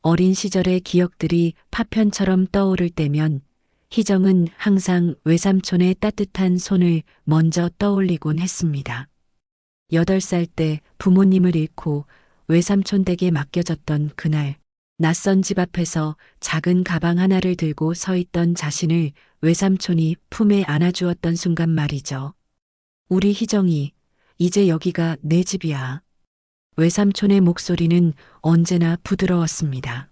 어린 시절의 기억들이 파편처럼 떠오를 때면 희정은 항상 외삼촌의 따뜻한 손을 먼저 떠올리곤 했습니다. 8살 때 부모님을 잃고 외삼촌 댁에 맡겨졌던 그날, 낯선 집 앞에서 작은 가방 하나를 들고 서 있던 자신을 외삼촌이 품에 안아주었던 순간 말이죠. 우리 희정이, 이제 여기가 내 집이야. 외삼촌의 목소리는 언제나 부드러웠습니다.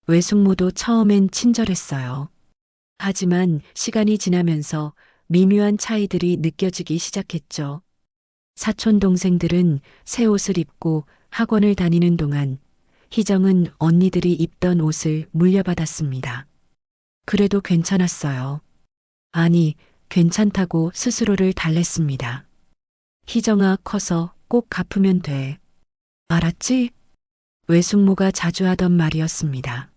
외숙모도 처음엔 친절했어요. 하지만 시간이 지나면서 미묘한 차이들이 느껴지기 시작했죠. 사촌 동생들은 새 옷을 입고 학원을 다니는 동안 희정은 언니들이 입던 옷을 물려받았습니다. 그래도 괜찮았어요. 아니, 괜찮다고 스스로를 달랬습니다. 희정아, 커서 꼭 갚으면 돼. 알았지? 외숙모가 자주 하던 말이었습니다.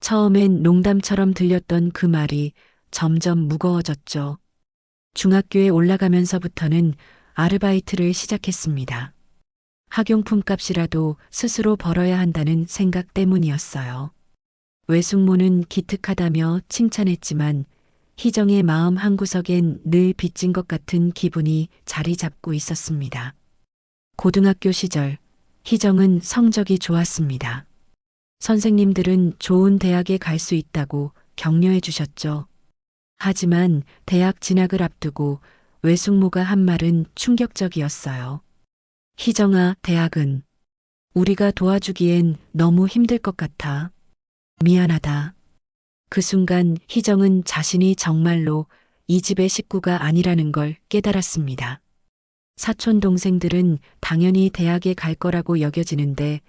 처음엔 농담처럼 들렸던 그 말이 점점 무거워졌죠. 중학교에 올라가면서부터는 아르바이트를 시작했습니다. 학용품 값이라도 스스로 벌어야 한다는 생각 때문이었어요. 외숙모는 기특하다며 칭찬했지만 희정의 마음 한구석엔 늘 빚진 것 같은 기분이 자리 잡고 있었습니다. 고등학교 시절, 희정은 성적이 좋았습니다. 선생님들은 좋은 대학에 갈 수 있다고 격려해 주셨죠. 하지만 대학 진학을 앞두고 외숙모가 한 말은 충격적이었어요. 희정아, 대학은 우리가 도와주기엔 너무 힘들 것 같아. 미안하다. 그 순간 희정은 자신이 정말로 이 집의 식구가 아니라는 걸 깨달았습니다. 사촌 동생들은 당연히 대학에 갈 거라고 여겨지는데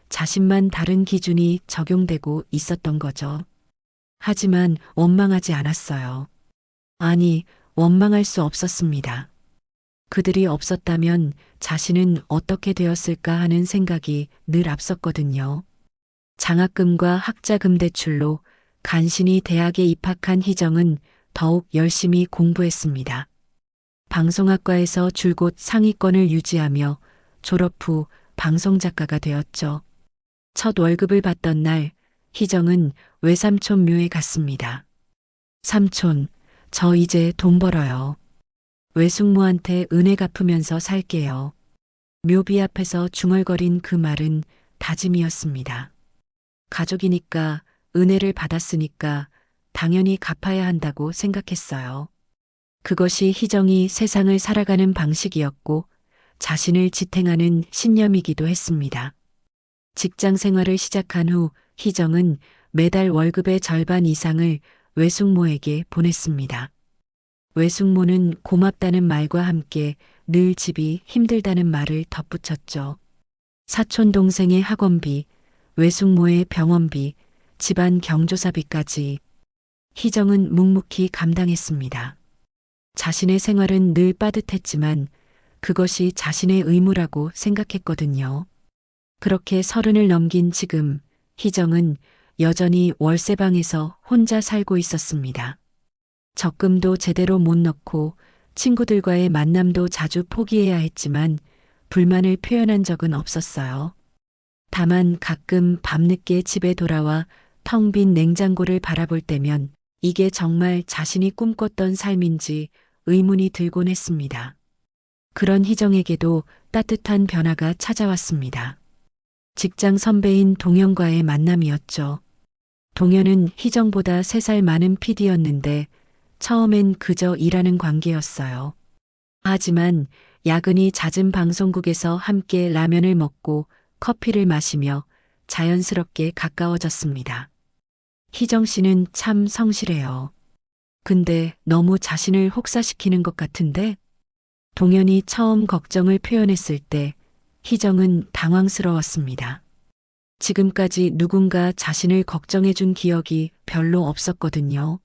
자신만 다른 기준이 적용되고 있었던 거죠. 하지만 원망하지 않았어요. 아니, 원망할 수 없었습니다. 그들이 없었다면 자신은 어떻게 되었을까 하는 생각이 늘 앞섰거든요. 장학금과 학자금 대출로 간신히 대학에 입학한 희정은 더욱 열심히 공부했습니다. 방송학과에서 줄곧 상위권을 유지하며 졸업 후 방송작가가 되었죠. 첫 월급을 받던 날, 희정은 외삼촌 묘에 갔습니다. 삼촌, 저 이제 돈 벌어요. 외숙모한테 은혜 갚으면서 살게요. 묘비 앞에서 중얼거린 그 말은 다짐이었습니다. 가족이니까, 은혜를 받았으니까 당연히 갚아야 한다고 생각했어요. 그것이 희정이 세상을 살아가는 방식이었고 자신을 지탱하는 신념이기도 했습니다. 직장 생활을 시작한 후 희정은 매달 월급의 절반 이상을 외숙모에게 보냈습니다. 외숙모는 고맙다는 말과 함께 늘 집이 힘들다는 말을 덧붙였죠. 사촌 동생의 학원비, 외숙모의 병원비, 집안 경조사비까지 희정은 묵묵히 감당했습니다. 자신의 생활은 늘 빠듯했지만 그것이 자신의 의무라고 생각했거든요. 그렇게 30을 넘긴 지금 희정은 여전히 월세방에서 혼자 살고 있었습니다. 적금도 제대로 못 넣고 친구들과의 만남도 자주 포기해야 했지만 불만을 표현한 적은 없었어요. 다만 가끔 밤늦게 집에 돌아와 텅 빈 냉장고를 바라볼 때면 이게 정말 자신이 꿈꿨던 삶인지 의문이 들곤 했습니다. 그런 희정에게도 따뜻한 변화가 찾아왔습니다. 직장 선배인 동현과의 만남이었죠. 동현은 희정보다 3살 많은 PD였는데 처음엔 그저 일하는 관계였어요. 하지만 야근이 잦은 방송국에서 함께 라면을 먹고 커피를 마시며 자연스럽게 가까워졌습니다. 희정 씨는 참 성실해요. 근데 너무 자신을 혹사시키는 것 같은데? 동현이 처음 걱정을 표현했을 때 희정은 당황스러웠습니다. 지금까지 누군가 자신을 걱정해준 기억이 별로 없었거든요.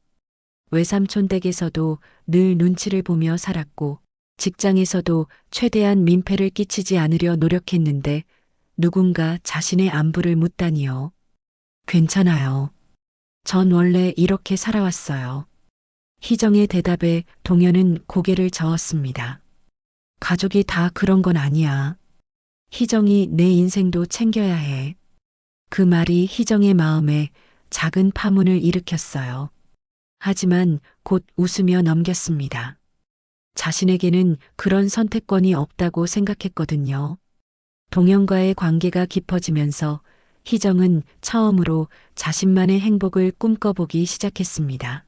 외삼촌 댁에서도 늘 눈치를 보며 살았고 직장에서도 최대한 민폐를 끼치지 않으려 노력했는데 누군가 자신의 안부를 묻다니요. 괜찮아요. 전 원래 이렇게 살아왔어요. 희정의 대답에 동현은 고개를 저었습니다. 가족이 다 그런 건 아니야. 희정이 내 인생도 챙겨야 해. 그 말이 희정의 마음에 작은 파문을 일으켰어요. 하지만 곧 웃으며 넘겼습니다. 자신에게는 그런 선택권이 없다고 생각했거든요. 동현과의 관계가 깊어지면서 희정은 처음으로 자신만의 행복을 꿈꿔보기 시작했습니다.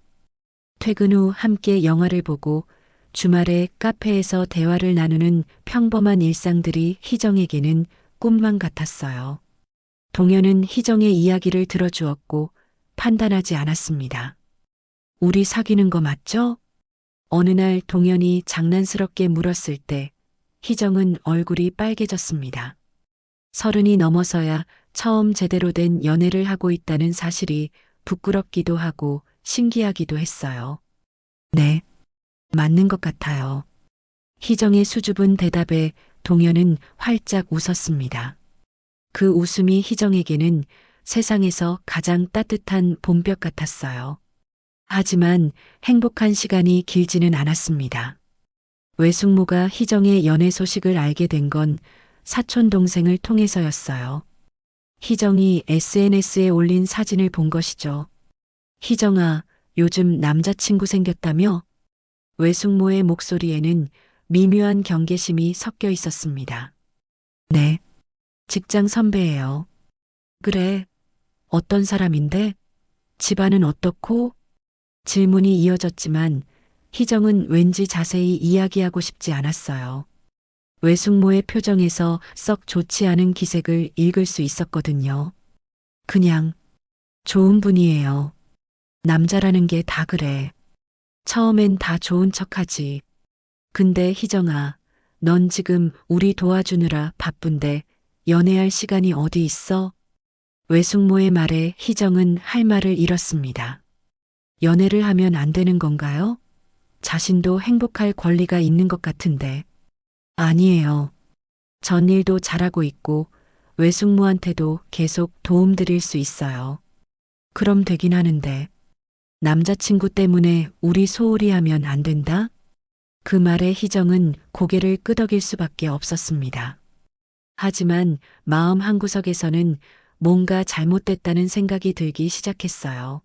퇴근 후 함께 영화를 보고 주말에 카페에서 대화를 나누는 평범한 일상들이 희정에게는 꿈만 같았어요. 동현은 희정의 이야기를 들어주었고 판단하지 않았습니다. 우리 사귀는 거 맞죠? 어느 날 동현이 장난스럽게 물었을 때 희정은 얼굴이 빨개졌습니다. 30이 넘어서야 처음 제대로 된 연애를 하고 있다는 사실이 부끄럽기도 하고 신기하기도 했어요. 네, 맞는 것 같아요. 희정의 수줍은 대답에 동현은 활짝 웃었습니다. 그 웃음이 희정에게는 세상에서 가장 따뜻한 봄볕 같았어요. 하지만 행복한 시간이 길지는 않았습니다. 외숙모가 희정의 연애 소식을 알게 된 건 사촌 동생을 통해서였어요. 희정이 SNS에 올린 사진을 본 것이죠. 희정아, 요즘 남자친구 생겼다며? 외숙모의 목소리에는 미묘한 경계심이 섞여 있었습니다. 네, 직장 선배예요. 그래, 어떤 사람인데? 집안은 어떻고? 질문이 이어졌지만 희정은 왠지 자세히 이야기하고 싶지 않았어요. 외숙모의 표정에서 썩 좋지 않은 기색을 읽을 수 있었거든요. 그냥 좋은 분이에요. 남자라는 게 다 그래. 처음엔 다 좋은 척하지. 근데 희정아, 넌 지금 우리 도와주느라 바쁜데 연애할 시간이 어디 있어? 외숙모의 말에 희정은 할 말을 잃었습니다. 연애를 하면 안 되는 건가요? 자신도 행복할 권리가 있는 것 같은데. 아니에요. 전 일도 잘하고 있고 외숙모한테도 계속 도움드릴 수 있어요. 그럼 되긴 하는데 남자친구 때문에 우리 소홀히 하면 안 된다? 그 말에 희정은 고개를 끄덕일 수밖에 없었습니다. 하지만 마음 한구석에서는 뭔가 잘못됐다는 생각이 들기 시작했어요.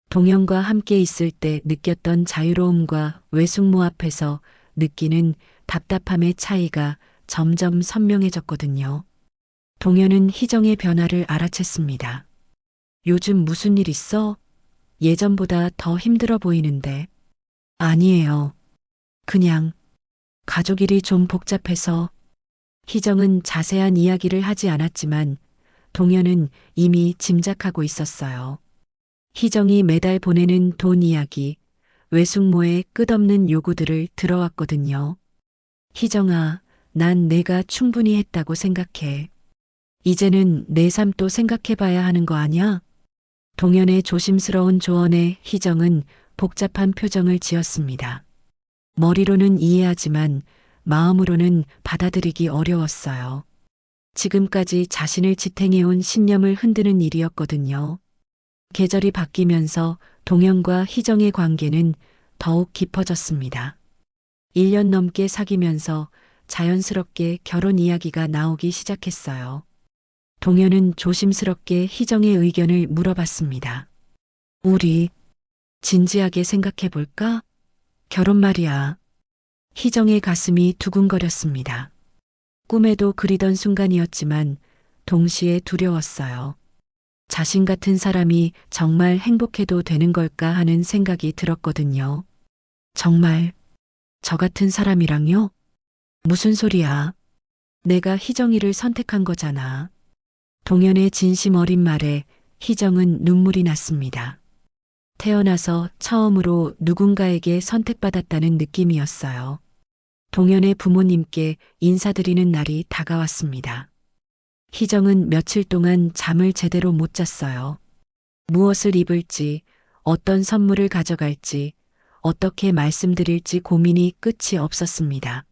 동현과 함께 있을 때 느꼈던 자유로움과 외숙모 앞에서 느끼는 답답함의 차이가 점점 선명해졌거든요. 동현은 희정의 변화를 알아챘습니다. 요즘 무슨 일 있어? 예전보다 더 힘들어 보이는데. 아니에요. 그냥 가족 일이 좀 복잡해서. 희정은 자세한 이야기를 하지 않았지만 동현은 이미 짐작하고 있었어요. 희정이 매달 보내는 돈 이야기, 외숙모의 끝없는 요구들을 들어왔거든요. 희정아, 난 내가 충분히 했다고 생각해. 이제는 내 삶도 생각해봐야 하는 거 아냐? 동현의 조심스러운 조언에 희정은 복잡한 표정을 지었습니다. 머리로는 이해하지만 마음으로는 받아들이기 어려웠어요. 지금까지 자신을 지탱해온 신념을 흔드는 일이었거든요. 계절이 바뀌면서 동현과 희정의 관계는 더욱 깊어졌습니다. 1년 넘게 사귀면서 자연스럽게 결혼 이야기가 나오기 시작했어요. 동현은 조심스럽게 희정의 의견을 물어봤습니다. 우리 진지하게 생각해 볼까? 결혼 말이야. 희정의 가슴이 두근거렸습니다. 꿈에도 그리던 순간이었지만 동시에 두려웠어요. 자신 같은 사람이 정말 행복해도 되는 걸까 하는 생각이 들었거든요. 정말 저 같은 사람이랑요? 무슨 소리야? 내가 희정이를 선택한 거잖아. 동현의 진심 어린 말에 희정은 눈물이 났습니다. 태어나서 처음으로 누군가에게 선택받았다는 느낌이었어요. 동현의 부모님께 인사드리는 날이 다가왔습니다. 희정은 며칠 동안 잠을 제대로 못 잤어요. 무엇을 입을지, 어떤 선물을 가져갈지, 어떻게 말씀드릴지 고민이 끝이 없었습니다.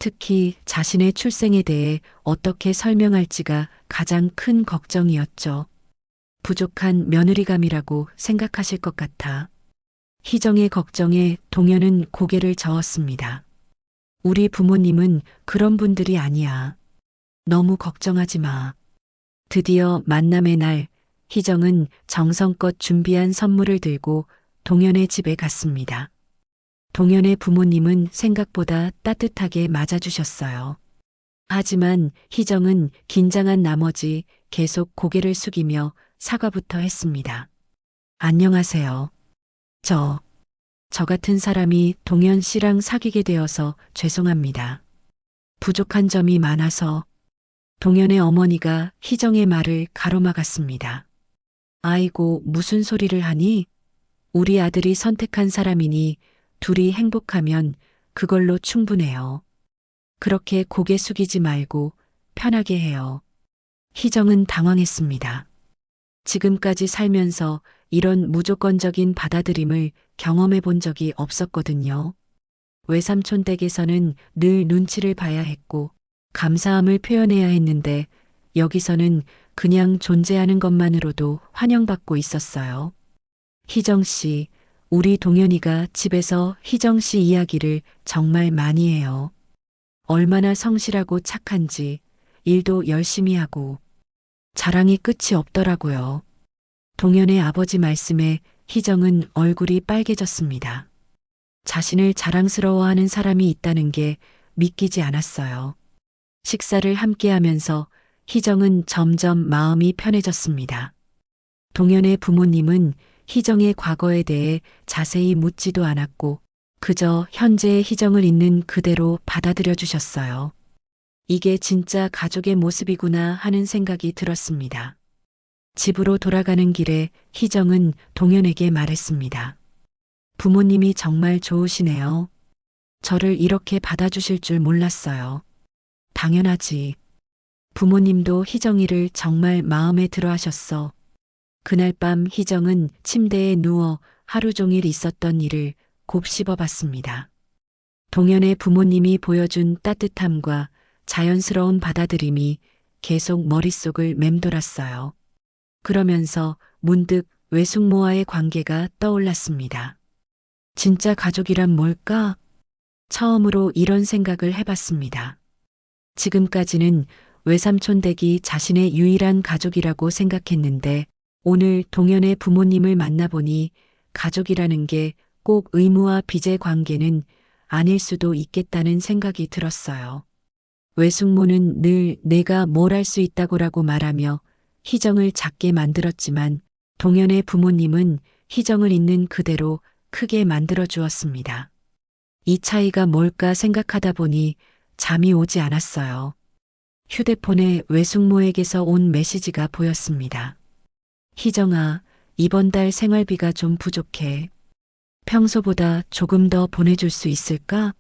특히 자신의 출생에 대해 어떻게 설명할지가 가장 큰 걱정이었죠. 부족한 며느리감이라고 생각하실 것 같아. 희정의 걱정에 동현은 고개를 저었습니다. 우리 부모님은 그런 분들이 아니야. 너무 걱정하지 마. 드디어 만남의 날, 희정은 정성껏 준비한 선물을 들고 동현의 집에 갔습니다. 동현의 부모님은 생각보다 따뜻하게 맞아주셨어요. 하지만 희정은 긴장한 나머지 계속 고개를 숙이며 사과부터 했습니다. 안녕하세요. 저 같은 사람이 동현 씨랑 사귀게 되어서 죄송합니다. 부족한 점이 많아서. 동현의 어머니가 희정의 말을 가로막았습니다. 아이고, 무슨 소리를 하니? 우리 아들이 선택한 사람이니 둘이 행복하면 그걸로 충분해요. 그렇게 고개 숙이지 말고 편하게 해요. 희정은 당황했습니다. 지금까지 살면서 이런 무조건적인 받아들임을 경험해 본 적이 없었거든요. 외삼촌 댁에서는 늘 눈치를 봐야 했고 감사함을 표현해야 했는데 여기서는 그냥 존재하는 것만으로도 환영받고 있었어요. 희정 씨, 우리 동현이가 집에서 희정 씨 이야기를 정말 많이 해요. 얼마나 성실하고 착한지, 일도 열심히 하고 자랑이 끝이 없더라고요. 동현의 아버지 말씀에 희정은 얼굴이 빨개졌습니다. 자신을 자랑스러워하는 사람이 있다는 게 믿기지 않았어요. 식사를 함께 하면서 희정은 점점 마음이 편해졌습니다. 동현의 부모님은 희정의 과거에 대해 자세히 묻지도 않았고 그저 현재의 희정을 있는 그대로 받아들여 주셨어요. 이게 진짜 가족의 모습이구나 하는 생각이 들었습니다. 집으로 돌아가는 길에 희정은 동현에게 말했습니다. 부모님이 정말 좋으시네요. 저를 이렇게 받아주실 줄 몰랐어요. 당연하지. 부모님도 희정이를 정말 마음에 들어 하셨어. 그날 밤 희정은 침대에 누워 하루 종일 있었던 일을 곱씹어 봤습니다. 동현의 부모님이 보여준 따뜻함과 자연스러운 받아들임이 계속 머릿속을 맴돌았어요. 그러면서 문득 외숙모와의 관계가 떠올랐습니다. 진짜 가족이란 뭘까? 처음으로 이런 생각을 해봤습니다. 지금까지는 외삼촌 댁이 자신의 유일한 가족이라고 생각했는데 오늘 동현의 부모님을 만나보니 가족이라는 게 꼭 의무와 빚의 관계는 아닐 수도 있겠다는 생각이 들었어요. 외숙모는 늘 내가 뭘 할 수 있다고라고 말하며 희정을 작게 만들었지만 동현의 부모님은 희정을 있는 그대로 크게 만들어 주었습니다. 이 차이가 뭘까 생각하다 보니 잠이 오지 않았어요. 휴대폰에 외숙모에게서 온 메시지가 보였습니다. 희정아, 이번 달 생활비가 좀 부족해. 평소보다 조금 더 보내줄 수 있을까?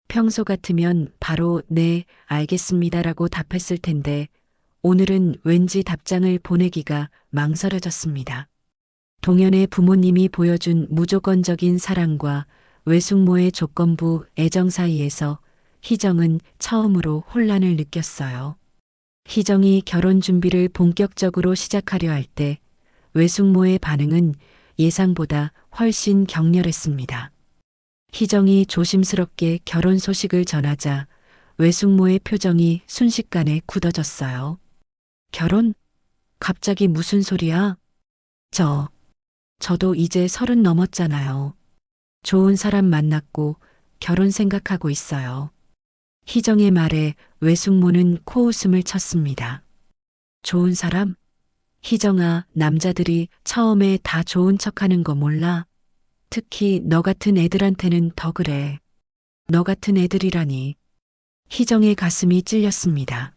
평소 같으면 바로 네, 알겠습니다라고 답했을 텐데 오늘은 왠지 답장을 보내기가 망설여졌습니다. 동현의 부모님이 보여준 무조건적인 사랑과 외숙모의 조건부 애정 사이에서 희정은 처음으로 혼란을 느꼈어요. 희정이 결혼 준비를 본격적으로 시작하려 할 때 외숙모의 반응은 예상보다 훨씬 격렬했습니다. 희정이 조심스럽게 결혼 소식을 전하자 외숙모의 표정이 순식간에 굳어졌어요. 결혼? 갑자기 무슨 소리야? 저도 이제 30 넘었잖아요. 좋은 사람 만났고 결혼 생각하고 있어요. 희정의 말에 외숙모는 코웃음을 쳤습니다. 좋은 사람? 희정아, 남자들이 처음에 다 좋은 척하는 거 몰라? 특히 너 같은 애들한테는 더 그래. 너 같은 애들이라니. 희정의 가슴이 찔렸습니다.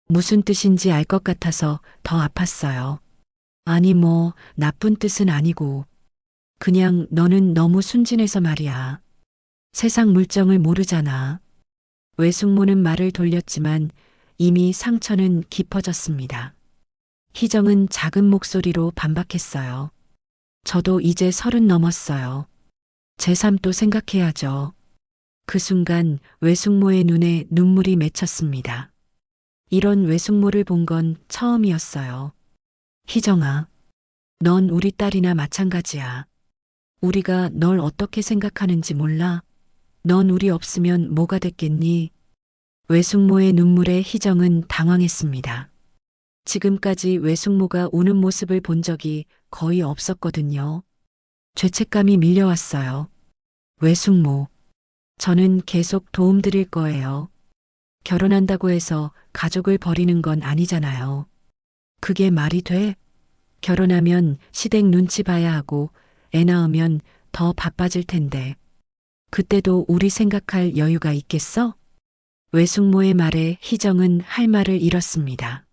무슨 뜻인지 알 것 같아서 더 아팠어요. 아니 뭐 나쁜 뜻은 아니고 그냥 너는 너무 순진해서 말이야. 세상 물정을 모르잖아. 외숙모는 말을 돌렸지만 이미 상처는 깊어졌습니다. 희정은 작은 목소리로 반박했어요. 저도 이제 30 넘었어요. 제 삶도 생각해야죠. 그 순간 외숙모의 눈에 눈물이 맺혔습니다. 이런 외숙모를 본 건 처음이었어요. 희정아, 넌 우리 딸이나 마찬가지야. 우리가 널 어떻게 생각하는지 몰라? 넌 우리 없으면 뭐가 됐겠니? 외숙모의 눈물에 희정은 당황했습니다. 지금까지 외숙모가 우는 모습을 본 적이 거의 없었거든요. 죄책감이 밀려왔어요. 외숙모, 저는 계속 도움드릴 거예요. 결혼한다고 해서 가족을 버리는 건 아니잖아요. 그게 말이 돼? 결혼하면 시댁 눈치 봐야 하고 애 낳으면 더 바빠질 텐데. 그때도 우리 생각할 여유가 있겠어? 외숙모의 말에 희정은 할 말을 잃었습니다.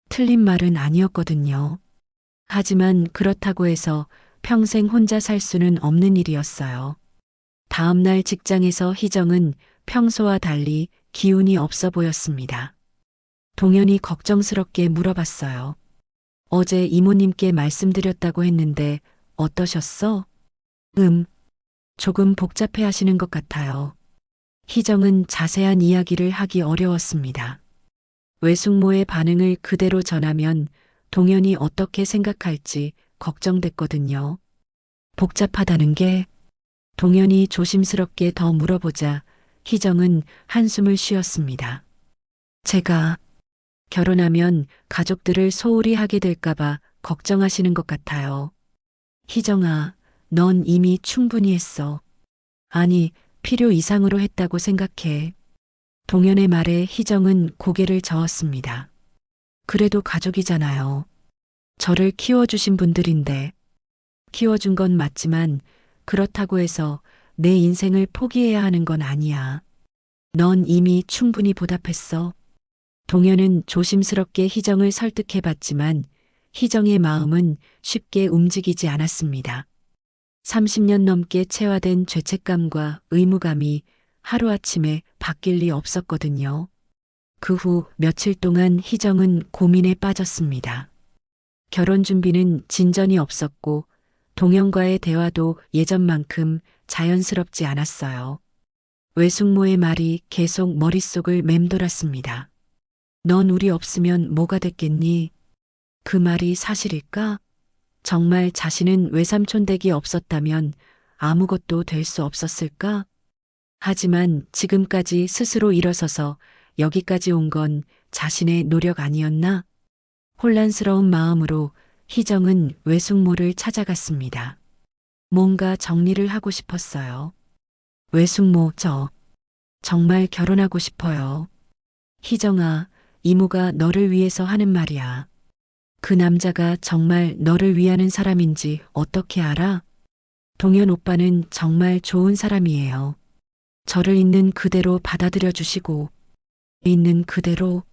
틀린 말은 아니었거든요. 하지만 그렇다고 해서 평생 혼자 살 수는 없는 일이었어요. 다음날 직장에서 희정은 평소와 달리 기운이 없어 보였습니다. 동현이 걱정스럽게 물어봤어요. 어제 이모님께 말씀드렸다고 했는데 어떠셨어? 조금 복잡해 하시는 것 같아요. 희정은 자세한 이야기를 하기 어려웠습니다. 외숙모의 반응을 그대로 전하면 동현이 어떻게 생각할지 걱정됐거든요. 복잡하다는 게 동현이 조심스럽게 더 물어보자 희정은 한숨을 쉬었습니다. 제가 결혼하면 가족들을 소홀히 하게 될까봐 걱정하시는 것 같아요. 희정아, 넌 이미 충분히 했어. 아니, 필요 이상으로 했다고 생각해. 동현의 말에 희정은 고개를 저었습니다. 그래도 가족이잖아요. 저를 키워주신 분들인데, 키워준 건 맞지만 그렇다고 해서 내 인생을 포기해야 하는 건 아니야. 넌 이미 충분히 보답했어. 동현은 조심스럽게 희정을 설득해봤지만 희정의 마음은 쉽게 움직이지 않았습니다. 30년 넘게 체화된 죄책감과 의무감이 하루아침에 바뀔 리 없었거든요. 그 후 며칠 동안 희정은 고민에 빠졌습니다. 결혼 준비는 진전이 없었고 동현과의 대화도 예전만큼 자연스럽지 않았어요. 외숙모의 말이 계속 머릿속을 맴돌았습니다. 넌 우리 없으면 뭐가 됐겠니? 그 말이 사실일까? 정말 자신은 외삼촌 댁이 없었다면 아무것도 될 수 없었을까? 하지만 지금까지 스스로 일어서서 여기까지 온 건 자신의 노력 아니었나? 혼란스러운 마음으로 희정은 외숙모를 찾아갔습니다. 뭔가 정리를 하고 싶었어요. 외숙모, 저 정말 결혼하고 싶어요. 희정아, 이모가 너를 위해서 하는 말이야. 그 남자가 정말 너를 위하는 사람인지 어떻게 알아? 동현 오빠는 정말 좋은 사람이에요. 저를 있는 그대로 받아들여 주시고, 있는 그대로.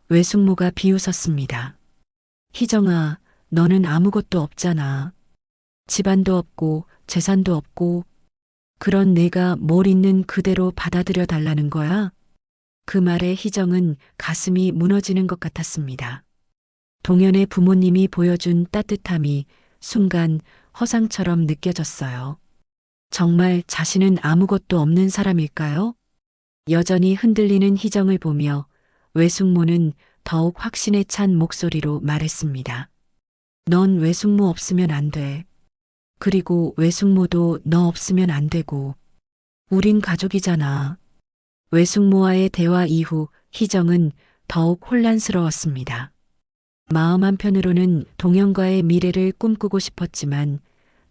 외숙모가 비웃었습니다. 희정아, 너는 아무것도 없잖아. 집안도 없고 재산도 없고 그런 내가 뭘 있는 그대로 받아들여 달라는 거야? 그 말에 희정은 가슴이 무너지는 것 같았습니다. 동현의 부모님이 보여준 따뜻함이 순간 허상처럼 느껴졌어요. 정말 자신은 아무것도 없는 사람일까요? 여전히 흔들리는 희정을 보며 외숙모는 더욱 확신에 찬 목소리로 말했습니다. 넌 외숙모 없으면 안 돼. 그리고 외숙모도 너 없으면 안 되고. 우린 가족이잖아. 외숙모와의 대화 이후 희정은 더욱 혼란스러웠습니다. 마음 한편으로는 동현과의 미래를 꿈꾸고 싶었지만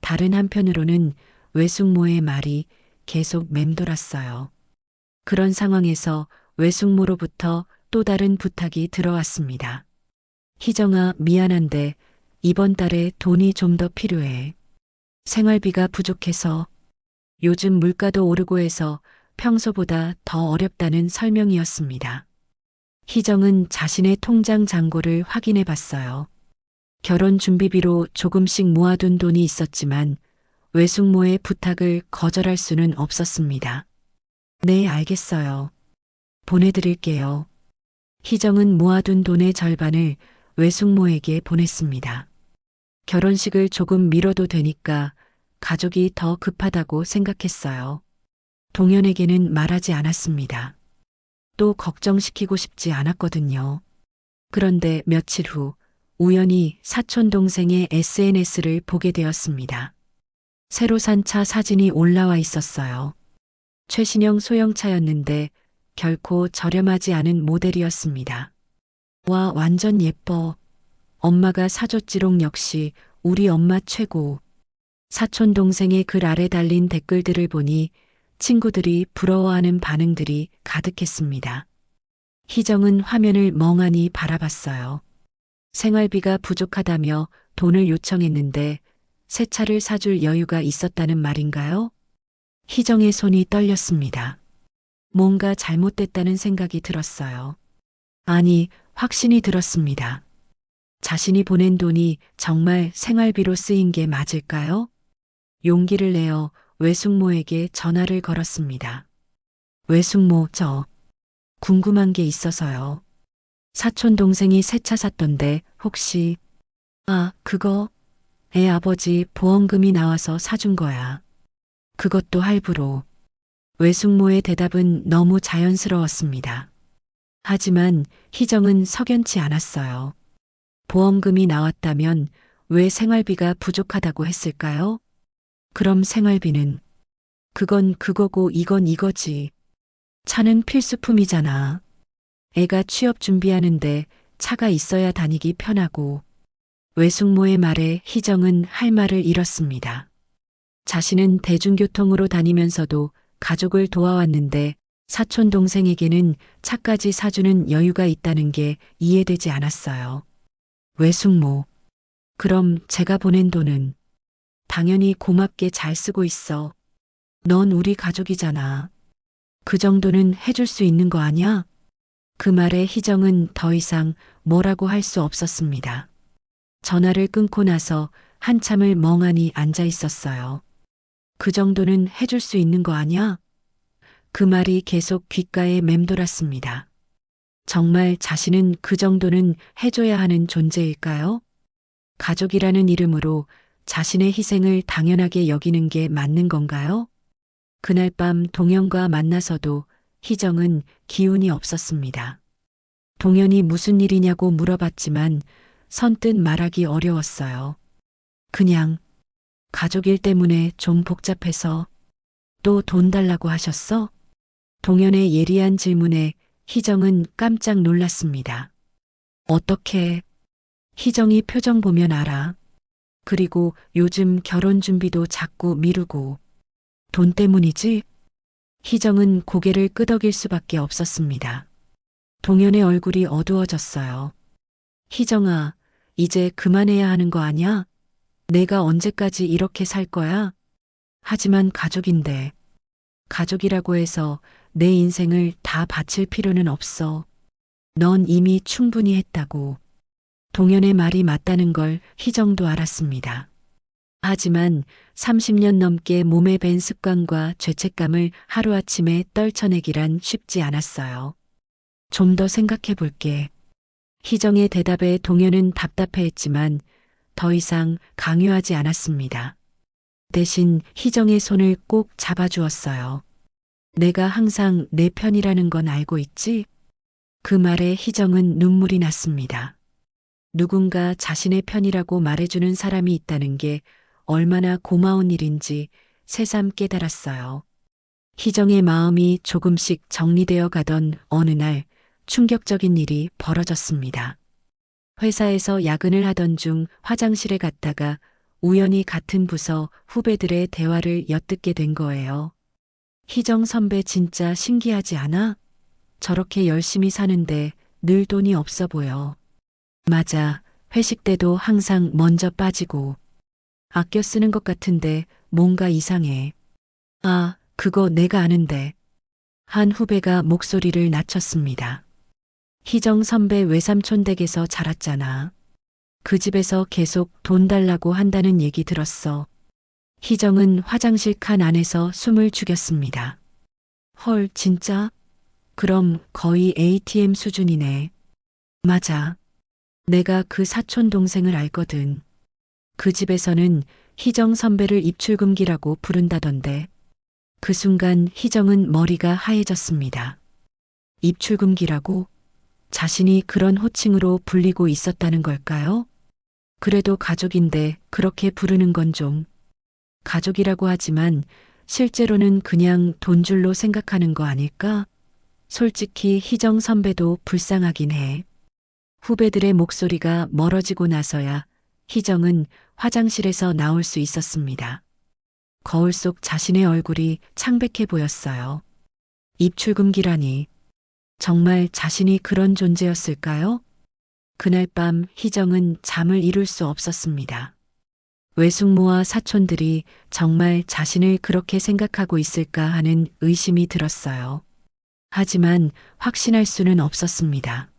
다른 한편으로는 외숙모의 말이 계속 맴돌았어요. 그런 상황에서 외숙모로부터 또 다른 부탁이 들어왔습니다. 희정아, 미안한데 이번 달에 돈이 좀 더 필요해. 생활비가 부족해서 요즘 물가도 오르고 해서 평소보다 더 어렵다는 설명이었습니다. 희정은 자신의 통장 잔고를 확인해 봤어요. 결혼 준비비로 조금씩 모아둔 돈이 있었지만 외숙모의 부탁을 거절할 수는 없었습니다. 네, 알겠어요. 보내드릴게요. 희정은 모아둔 돈의 절반을 외숙모에게 보냈습니다. 결혼식을 조금 미뤄도 되니까 가족이 더 급하다고 생각했어요. 동현에게는 말하지 않았습니다. 또 걱정시키고 싶지 않았거든요. 그런데 며칠 후 우연히 사촌 동생의 SNS를 보게 되었습니다. 새로 산 차 사진이 올라와 있었어요. 최신형 소형차였는데 결코 저렴하지 않은 모델이었습니다. 와, 완전 예뻐. 엄마가 사줬지롱. 역시 우리 엄마 최고. 사촌 동생의 글 아래 달린 댓글들을 보니 친구들이 부러워하는 반응들이 가득했습니다. 희정은 화면을 멍하니 바라봤어요. 생활비가 부족하다며 돈을 요청했는데 새 차를 사줄 여유가 있었다는 말인가요? 희정의 손이 떨렸습니다. 뭔가 잘못됐다는 생각이 들었어요. 아니, 확신이 들었습니다. 자신이 보낸 돈이 정말 생활비로 쓰인 게 맞을까요? 용기를 내어 외숙모에게 전화를 걸었습니다. 외숙모, 저 궁금한 게 있어서요. 사촌 동생이 새 차 샀던데 혹시 그거 애 아버지 보험금이 나와서 사준 거야. 그것도 할부로. 외숙모의 대답은 너무 자연스러웠습니다. 하지만 희정은 석연치 않았어요. 보험금이 나왔다면 왜 생활비가 부족하다고 했을까요? 그럼 생활비는? 그건 그거고 이건 이거지. 차는 필수품이잖아. 애가 취업 준비하는데 차가 있어야 다니기 편하고. 외숙모의 말에 희정은 할 말을 잃었습니다. 자신은 대중교통으로 다니면서도 가족을 도와왔는데 사촌 동생에게는 차까지 사주는 여유가 있다는 게 이해되지 않았어요. 외숙모, 그럼 제가 보낸 돈은? 당연히 고맙게 잘 쓰고 있어. 넌 우리 가족이잖아. 그 정도는 해줄 수 있는 거 아니야? 그 말에 희정은 더 이상 뭐라고 할 수 없었습니다. 전화를 끊고 나서 한참을 멍하니 앉아 있었어요. 그 정도는 해줄 수 있는 거 아니야? 그 말이 계속 귓가에 맴돌았습니다. 정말 자신은 그 정도는 해줘야 하는 존재일까요? 가족이라는 이름으로 자신의 희생을 당연하게 여기는 게 맞는 건가요? 그날 밤 동현과 만나서도 희정은 기운이 없었습니다. 동현이 무슨 일이냐고 물어봤지만 선뜻 말하기 어려웠어요. 그냥 가족 일 때문에 좀 복잡해서. 또 돈 달라고 하셨어? 동현의 예리한 질문에 희정은 깜짝 놀랐습니다. 어떻게? 희정이 표정 보면 알아. 그리고 요즘 결혼 준비도 자꾸 미루고. 돈 때문이지? 희정은 고개를 끄덕일 수밖에 없었습니다. 동현의 얼굴이 어두워졌어요. 희정아, 이제 그만해야 하는 거 아니야? 내가 언제까지 이렇게 살 거야? 하지만 가족인데. 가족이라고 해서 내 인생을 다 바칠 필요는 없어. 넌 이미 충분히 했다고. 동현의 말이 맞다는 걸 희정도 알았습니다. 하지만 30년 넘게 몸에 밴 습관과 죄책감을 하루아침에 떨쳐내기란 쉽지 않았어요. 좀 더 생각해 볼게. 희정의 대답에 동현은 답답해했지만 더 이상 강요하지 않았습니다. 대신 희정의 손을 꼭 잡아주었어요. 내가 항상 내 편이라는 건 알고 있지? 그 말에 희정은 눈물이 났습니다. 누군가 자신의 편이라고 말해주는 사람이 있다는 게 얼마나 고마운 일인지 새삼 깨달았어요. 희정의 마음이 조금씩 정리되어 가던 어느 날 충격적인 일이 벌어졌습니다. 회사에서 야근을 하던 중 화장실에 갔다가 우연히 같은 부서 후배들의 대화를 엿듣게 된 거예요. 희정 선배 진짜 신기하지 않아? 저렇게 열심히 사는데 늘 돈이 없어 보여. 맞아. 회식 때도 항상 먼저 빠지고. 아껴 쓰는 것 같은데 뭔가 이상해. 그거 내가 아는데. 한 후배가 목소리를 낮췄습니다. 희정 선배 외삼촌 댁에서 자랐잖아. 그 집에서 계속 돈 달라고 한다는 얘기 들었어. 희정은 화장실 칸 안에서 숨을 죽였습니다. 헐, 진짜? 그럼 거의 ATM 수준이네. 맞아. 내가 그 사촌 동생을 알거든. 그 집에서는 희정 선배를 입출금기라고 부른다던데. 그 순간 희정은 머리가 하얘졌습니다. 입출금기라고? 자신이 그런 호칭으로 불리고 있었다는 걸까요? 그래도 가족인데 그렇게 부르는 건 좀. 가족이라고 하지만 실제로는 그냥 돈줄로 생각하는 거 아닐까? 솔직히 희정 선배도 불쌍하긴 해. 후배들의 목소리가 멀어지고 나서야 희정은 화장실에서 나올 수 있었습니다. 거울 속 자신의 얼굴이 창백해 보였어요. 입출금기라니. 정말 자신이 그런 존재였을까요? 그날 밤 희정은 잠을 이룰 수 없었습니다. 외숙모와 사촌들이 정말 자신을 그렇게 생각하고 있을까 하는 의심이 들었어요. 하지만 확신할 수는 없었습니다.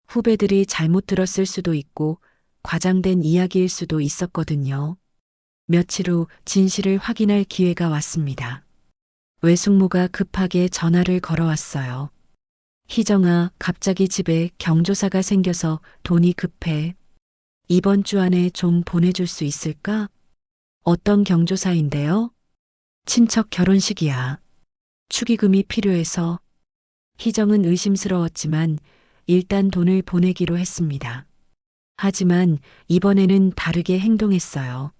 후배들이 잘못 들었을 수도 있고 과장된 이야기일 수도 있었거든요. 며칠 후 진실을 확인할 기회가 왔습니다. 외숙모가 급하게 전화를 걸어왔어요. 희정아, 갑자기 집에 경조사가 생겨서 돈이 급해. 이번 주 안에 좀 보내줄 수 있을까? 어떤 경조사인데요? 친척 결혼식이야. 축의금이 필요해서. 희정은 의심스러웠지만 일단 돈을 보내기로 했습니다. 하지만 이번에는 다르게 행동했어요.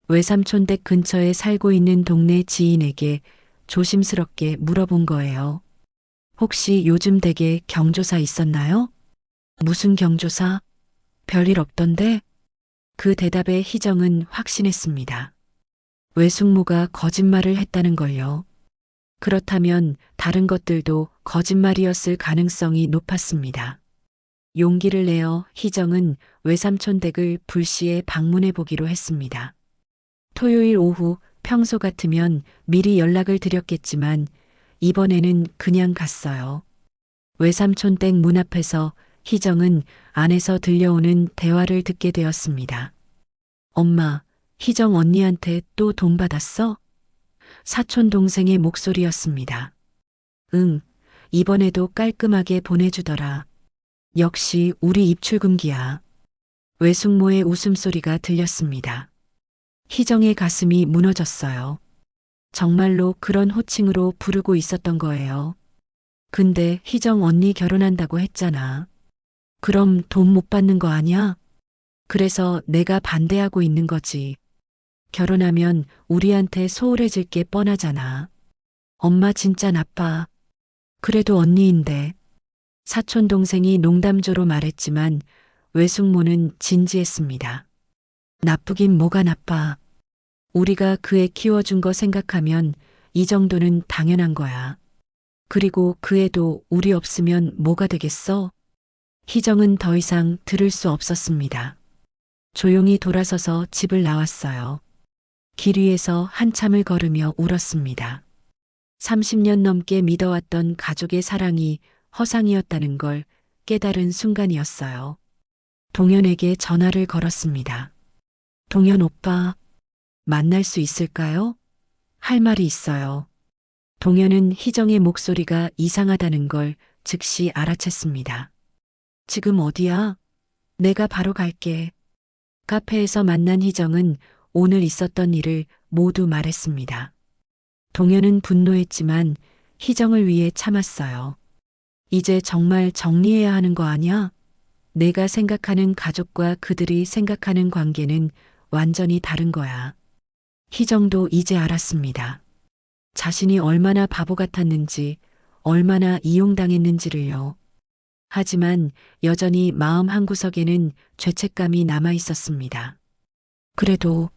외삼촌 댁 근처에 살고 있는 동네 지인에게 조심스럽게 물어본 거예요. 혹시 요즘 댁에 경조사 있었나요? 무슨 경조사? 별일 없던데? 그 대답에 희정은 확신했습니다. 외숙모가 거짓말을 했다는 걸요. 그렇다면 다른 것들도 거짓말이었을 가능성이 높았습니다. 용기를 내어 희정은 외삼촌 댁을 불시에 방문해 보기로 했습니다. 토요일 오후 평소 같으면 미리 연락을 드렸겠지만 이번에는 그냥 갔어요. 외삼촌 댁 문 앞에서 희정은 안에서 들려오는 대화를 듣게 되었습니다. 엄마, 희정 언니한테 또 돈 받았어? 사촌 동생의 목소리였습니다. 응, 이번에도 깔끔하게 보내주더라. 역시 우리 입출금기야. 외숙모의 웃음소리가 들렸습니다. 희정의 가슴이 무너졌어요. 정말로 그런 호칭으로 부르고 있었던 거예요. 근데 희정 언니 결혼한다고 했잖아. 그럼 돈 못 받는 거 아니야? 그래서 내가 반대하고 있는 거지. 결혼하면 우리한테 소홀해질 게 뻔하잖아. 엄마 진짜 나빠. 그래도 언니인데. 사촌 동생이 농담조로 말했지만 외숙모는 진지했습니다. 나쁘긴 뭐가 나빠. 우리가 그 애 키워준 거 생각하면 이 정도는 당연한 거야. 그리고 그 애도 우리 없으면 뭐가 되겠어? 희정은 더 이상 들을 수 없었습니다. 조용히 돌아서서 집을 나왔어요. 길 위에서 한참을 걸으며 울었습니다. 30년 넘게 믿어왔던 가족의 사랑이 허상이었다는 걸 깨달은 순간이었어요. 동현에게 전화를 걸었습니다. 동현 오빠, 만날 수 있을까요? 할 말이 있어요. 동현은 희정의 목소리가 이상하다는 걸 즉시 알아챘습니다. 지금 어디야? 내가 바로 갈게. 카페에서 만난 희정은 오늘 있었던 일을 모두 말했습니다. 동현은 분노했지만 희정을 위해 참았어요. 이제 정말 정리해야 하는 거 아니야? 내가 생각하는 가족과 그들이 생각하는 관계는 완전히 다른 거야. 희정도 이제 알았습니다. 자신이 얼마나 바보 같았는지, 얼마나 이용당했는지를요. 하지만 여전히 마음 한구석에는 죄책감이 남아 있었습니다. 그래도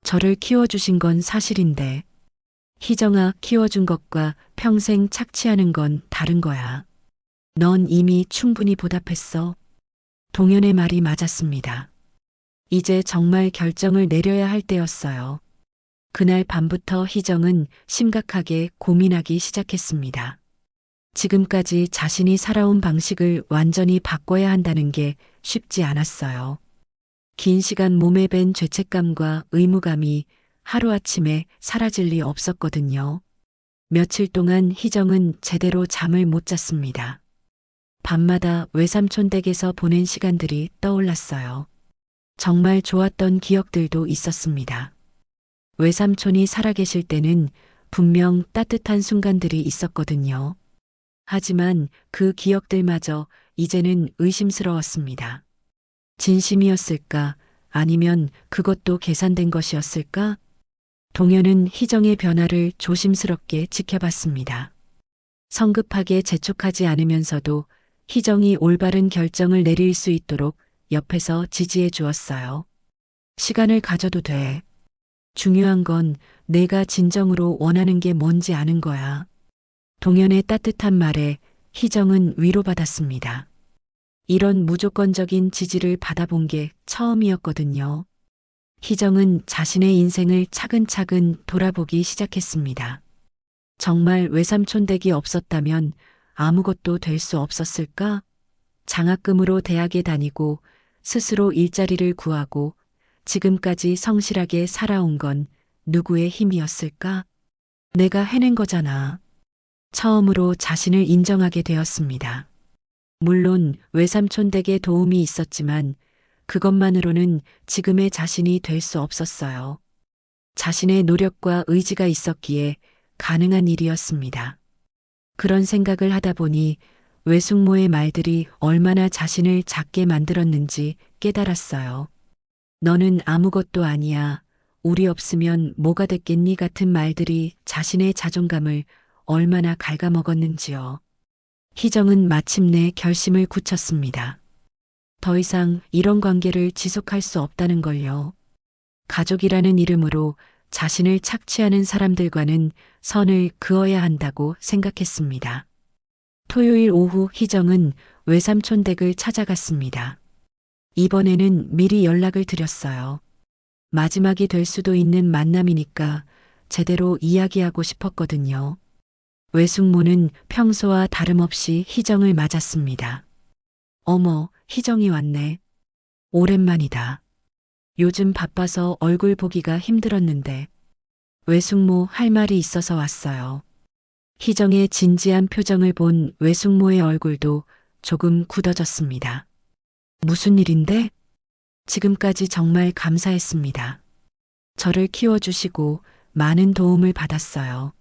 저를 키워주신 건 사실인데, 희정아 키워준 것과 평생 착취하는 건 다른 거야. 넌 이미 충분히 보답했어. 동현의 말이 맞았습니다. 이제 정말 결정을 내려야 할 때였어요. 그날 밤부터 희정은 심각하게 고민하기 시작했습니다. 지금까지 자신이 살아온 방식을 완전히 바꿔야 한다는 게 쉽지 않았어요. 긴 시간 몸에 밴 죄책감과 의무감이 하루아침에 사라질 리 없었거든요. 며칠 동안 희정은 제대로 잠을 못 잤습니다. 밤마다 외삼촌 댁에서 보낸 시간들이 떠올랐어요. 정말 좋았던 기억들도 있었습니다. 외삼촌이 살아계실 때는 분명 따뜻한 순간들이 있었거든요. 하지만 그 기억들마저 이제는 의심스러웠습니다. 진심이었을까? 아니면 그것도 계산된 것이었을까? 동현은 희정의 변화를 조심스럽게 지켜봤습니다. 성급하게 재촉하지 않으면서도 희정이 올바른 결정을 내릴 수 있도록 옆에서 지지해 주었어요. 시간을 가져도 돼. 중요한 건 내가 진정으로 원하는 게 뭔지 아는 거야. 동현의 따뜻한 말에 희정은 위로받았습니다. 이런 무조건적인 지지를 받아본 게 처음이었거든요. 희정은 자신의 인생을 차근차근 돌아보기 시작했습니다. 정말 외삼촌 댁이 없었다면 아무것도 될 수 없었을까? 장학금으로 대학에 다니고 스스로 일자리를 구하고 지금까지 성실하게 살아온 건 누구의 힘이었을까? 내가 해낸 거잖아. 처음으로 자신을 인정하게 되었습니다. 물론 외삼촌 댁의 도움이 있었지만 그것만으로는 지금의 자신이 될 수 없었어요. 자신의 노력과 의지가 있었기에 가능한 일이었습니다. 그런 생각을 하다 보니 외숙모의 말들이 얼마나 자신을 작게 만들었는지 깨달았어요. 너는 아무것도 아니야. 우리 없으면 뭐가 됐겠니 같은 말들이 자신의 자존감을 얼마나 갉아먹었는지요. 희정은 마침내 결심을 굳혔습니다. 더 이상 이런 관계를 지속할 수 없다는 걸요. 가족이라는 이름으로 자신을 착취하는 사람들과는 선을 그어야 한다고 생각했습니다. 토요일 오후 희정은 외삼촌 댁을 찾아갔습니다. 이번에는 미리 연락을 드렸어요. 마지막이 될 수도 있는 만남이니까 제대로 이야기하고 싶었거든요. 외숙모는 평소와 다름없이 희정을 맞았습니다. 어머, 희정이 왔네. 오랜만이다. 요즘 바빠서 얼굴 보기가 힘들었는데 외숙모 할 말이 있어서 왔어요. 희정의 진지한 표정을 본 외숙모의 얼굴도 조금 굳어졌습니다. 무슨 일인데? 지금까지 정말 감사했습니다. 저를 키워주시고 많은 도움을 받았어요.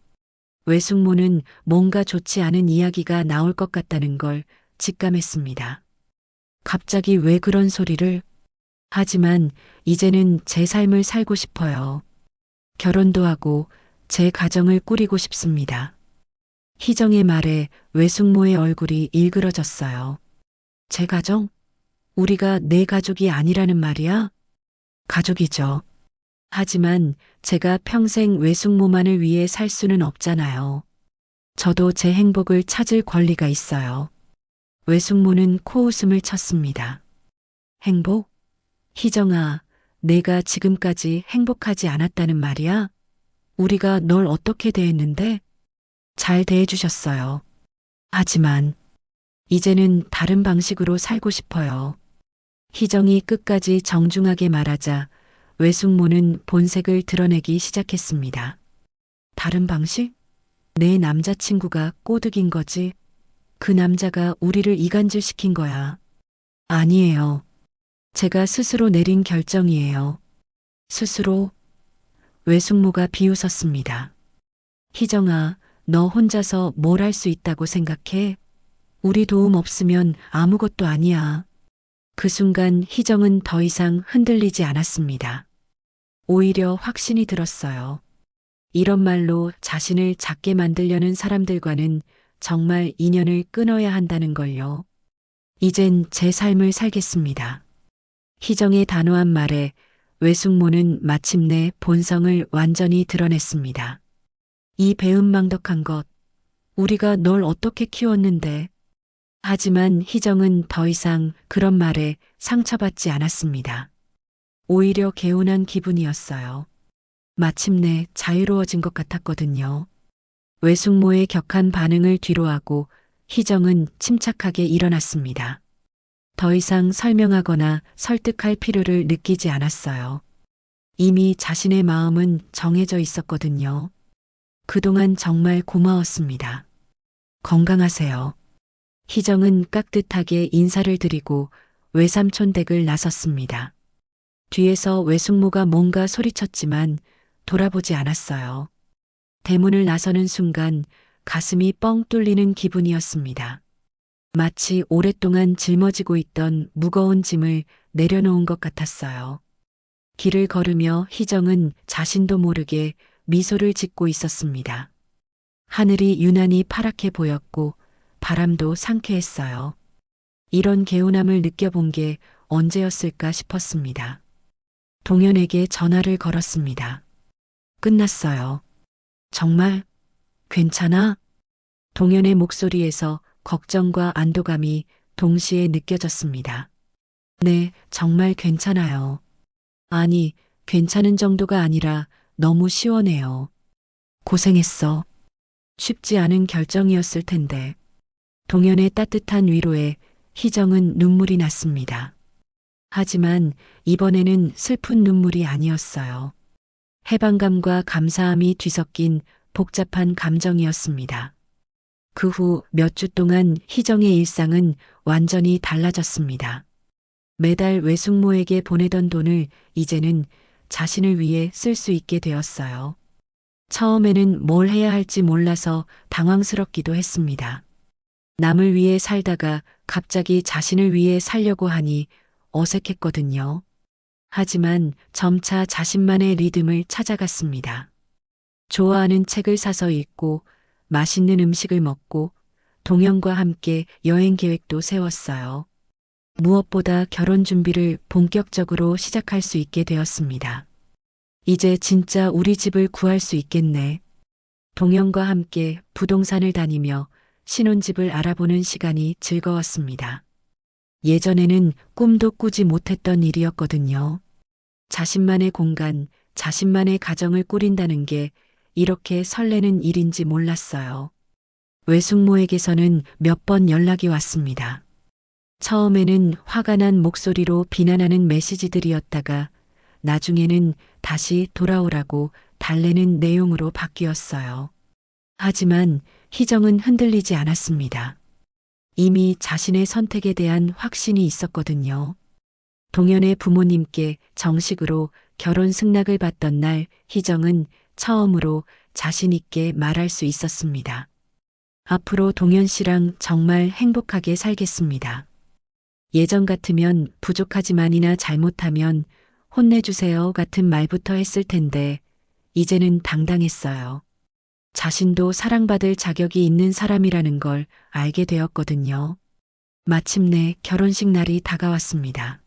외숙모는 뭔가 좋지 않은 이야기가 나올 것 같다는 걸 직감했습니다. 갑자기 왜 그런 소리를? 하지만 이제는 제 삶을 살고 싶어요. 결혼도 하고 제 가정을 꾸리고 싶습니다. 희정의 말에 외숙모의 얼굴이 일그러졌어요. 제 가정? 우리가 내 가족이 아니라는 말이야? 가족이죠. 하지만 제가 평생 외숙모만을 위해 살 수는 없잖아요. 저도 제 행복을 찾을 권리가 있어요. 외숙모는 코웃음을 쳤습니다. 행복? 희정아, 내가 지금까지 행복하지 않았다는 말이야? 우리가 널 어떻게 대했는데? 잘 대해주셨어요. 하지만 이제는 다른 방식으로 살고 싶어요. 희정이 끝까지 정중하게 말하자 외숙모는 본색을 드러내기 시작했습니다. 다른 방식? 내 남자친구가 꼬드긴 거지. 그 남자가 우리를 이간질시킨 거야. 아니에요. 제가 스스로 내린 결정이에요. 스스로? 외숙모가 비웃었습니다. 희정아, 너 혼자서 뭘 할 수 있다고 생각해? 우리 도움 없으면 아무것도 아니야. 그 순간 희정은 더 이상 흔들리지 않았습니다. 오히려 확신이 들었어요. 이런 말로 자신을 작게 만들려는 사람들과는 정말 인연을 끊어야 한다는 걸요. 이젠 제 삶을 살겠습니다. 희정의 단호한 말에 외숙모는 마침내 본성을 완전히 드러냈습니다. 이 배은망덕한 것, 우리가 널 어떻게 키웠는데. 하지만 희정은 더 이상 그런 말에 상처받지 않았습니다. 오히려 개운한 기분이었어요. 마침내 자유로워진 것 같았거든요. 외숙모의 격한 반응을 뒤로하고 희정은 침착하게 일어났습니다. 더 이상 설명하거나 설득할 필요를 느끼지 않았어요. 이미 자신의 마음은 정해져 있었거든요. 그동안 정말 고마웠습니다. 건강하세요. 희정은 깍듯하게 인사를 드리고 외삼촌 댁을 나섰습니다. 뒤에서 외숙모가 뭔가 소리쳤지만 돌아보지 않았어요. 대문을 나서는 순간 가슴이 뻥 뚫리는 기분이었습니다. 마치 오랫동안 짊어지고 있던 무거운 짐을 내려놓은 것 같았어요. 길을 걸으며 희정은 자신도 모르게 미소를 짓고 있었습니다. 하늘이 유난히 파랗게 보였고 바람도 상쾌했어요. 이런 개운함을 느껴본 게 언제였을까 싶었습니다. 동현에게 전화를 걸었습니다. 끝났어요. 정말 괜찮아? 동현의 목소리에서 걱정과 안도감이 동시에 느껴졌습니다. 네, 정말 괜찮아요. 아니, 괜찮은 정도가 아니라 너무 시원해요. 고생했어. 쉽지 않은 결정이었을 텐데. 동현의 따뜻한 위로에 희정은 눈물이 났습니다. 하지만 이번에는 슬픈 눈물이 아니었어요. 해방감과 감사함이 뒤섞인 복잡한 감정이었습니다. 그 후 몇 주 동안 희정의 일상은 완전히 달라졌습니다. 매달 외숙모에게 보내던 돈을 이제는 자신을 위해 쓸 수 있게 되었어요. 처음에는 뭘 해야 할지 몰라서 당황스럽기도 했습니다. 남을 위해 살다가 갑자기 자신을 위해 살려고 하니 어색했거든요. 하지만 점차 자신만의 리듬을 찾아갔습니다. 좋아하는 책을 사서 읽고 맛있는 음식을 먹고 동현과 함께 여행 계획도 세웠어요. 무엇보다 결혼 준비를 본격적으로 시작할 수 있게 되었습니다. 이제 진짜 우리 집을 구할 수 있겠네. 동현과 함께 부동산을 다니며 신혼집을 알아보는 시간이 즐거웠습니다. 예전에는 꿈도 꾸지 못했던 일이었거든요. 자신만의 공간, 자신만의 가정을 꾸린다는 게 이렇게 설레는 일인지 몰랐어요. 외숙모에게서는 몇 번 연락이 왔습니다. 처음에는 화가 난 목소리로 비난하는 메시지들이었다가 나중에는 다시 돌아오라고 달래는 내용으로 바뀌었어요. 하지만 희정은 흔들리지 않았습니다. 이미 자신의 선택에 대한 확신이 있었거든요. 동현의 부모님께 정식으로 결혼 승낙을 받던 날 희정은 처음으로 자신 있게 말할 수 있었습니다. 앞으로 동현 씨랑 정말 행복하게 살겠습니다. 예전 같으면 부족하지만이나 잘못하면 혼내주세요 같은 말부터 했을 텐데 이제는 당당했어요. 자신도 사랑받을 자격이 있는 사람이라는 걸 알게 되었거든요. 마침내 결혼식 날이 다가왔습니다.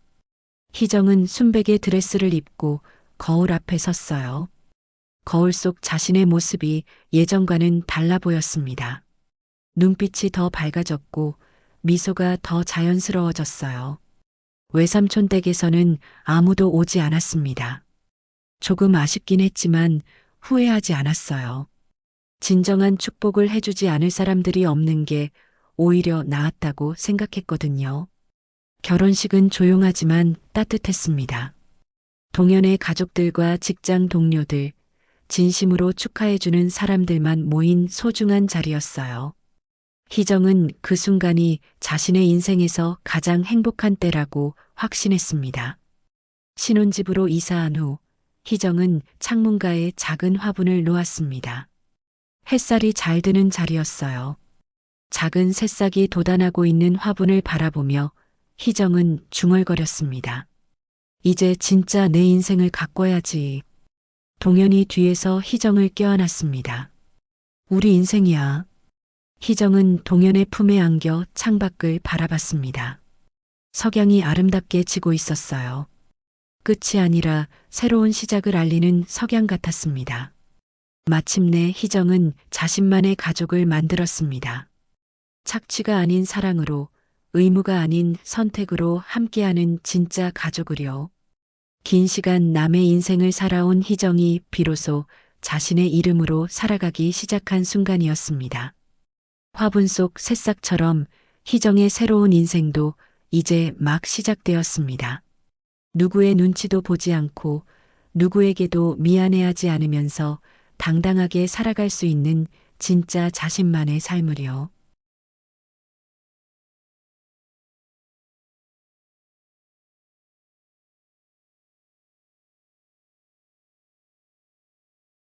희정은 순백의 드레스를 입고 거울 앞에 섰어요. 거울 속 자신의 모습이 예전과는 달라 보였습니다. 눈빛이 더 밝아졌고 미소가 더 자연스러워졌어요. 외삼촌 댁에서는 아무도 오지 않았습니다. 조금 아쉽긴 했지만 후회하지 않았어요. 진정한 축복을 해주지 않을 사람들이 없는 게 오히려 나았다고 생각했거든요. 결혼식은 조용하지만 따뜻했습니다. 동현의 가족들과 직장 동료들, 진심으로 축하해주는 사람들만 모인 소중한 자리였어요. 희정은 그 순간이 자신의 인생에서 가장 행복한 때라고 확신했습니다. 신혼집으로 이사한 후 희정은 창문가에 작은 화분을 놓았습니다. 햇살이 잘 드는 자리였어요. 작은 새싹이 돋아나고 있는 화분을 바라보며 희정은 중얼거렸습니다. 이제 진짜 내 인생을 가꿔야지. 동현이 뒤에서 희정을 껴안았습니다. 우리 인생이야. 희정은 동현의 품에 안겨 창밖을 바라봤습니다. 석양이 아름답게 지고 있었어요. 끝이 아니라 새로운 시작을 알리는 석양 같았습니다. 마침내 희정은 자신만의 가족을 만들었습니다. 착취가 아닌 사랑으로, 의무가 아닌 선택으로 함께하는 진짜 가족을요. 긴 시간 남의 인생을 살아온 희정이 비로소 자신의 이름으로 살아가기 시작한 순간이었습니다. 화분 속 새싹처럼 희정의 새로운 인생도 이제 막 시작되었습니다. 누구의 눈치도 보지 않고 누구에게도 미안해하지 않으면서 당당하게 살아갈 수 있는 진짜 자신만의 삶을요.